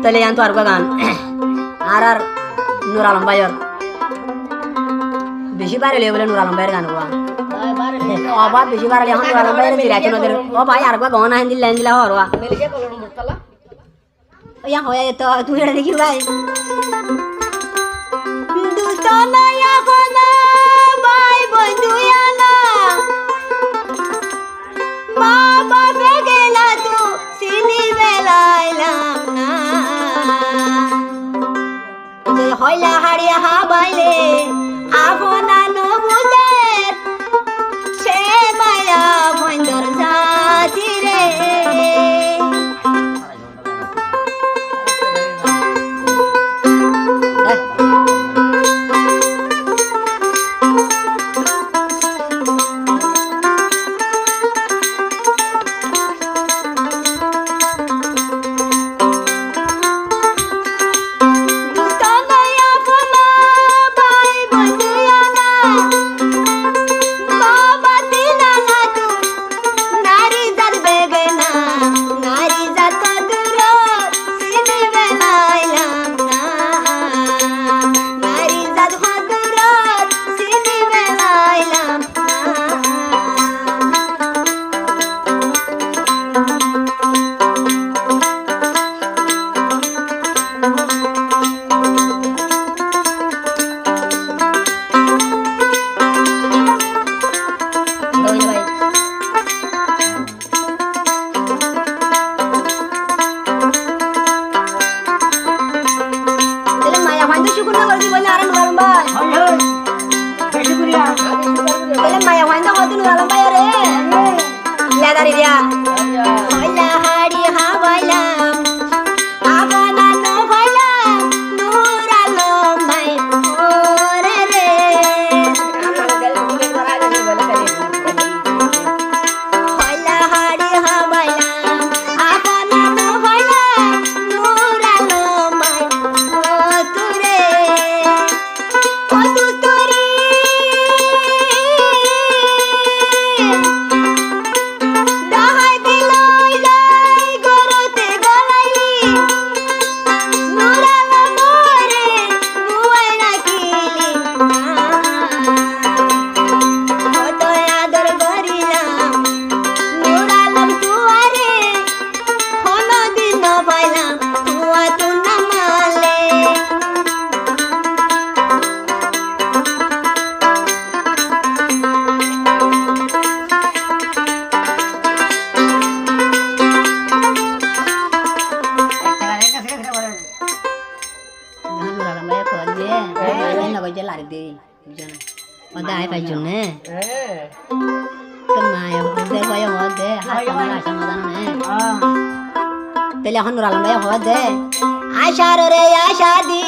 তাহলে জানতো আর গান আর নূর আলম ভাইয়ের বেশি বার এলে বলে নূর আলম ভাইয়ের গান অবাধ বেশি বার এখন নূর আলম ভাইয়ের জিরাইছে নদের ও ভাই আর গান আইন দিল লাইন দিলা হরওয়া ইয়া হয়ে তো তুই এটা দেখি ভাই ভাই বন্ধু বাবা বেগেলা তু সিনি বেলাইলাম না যে হইলা হাড়িয়া হাবাইলে আপনা নবুজে সে মায়া বন্ধর জাতি রে এখন নূর আলম ভাই হওয়া দে আশার রে আশা দি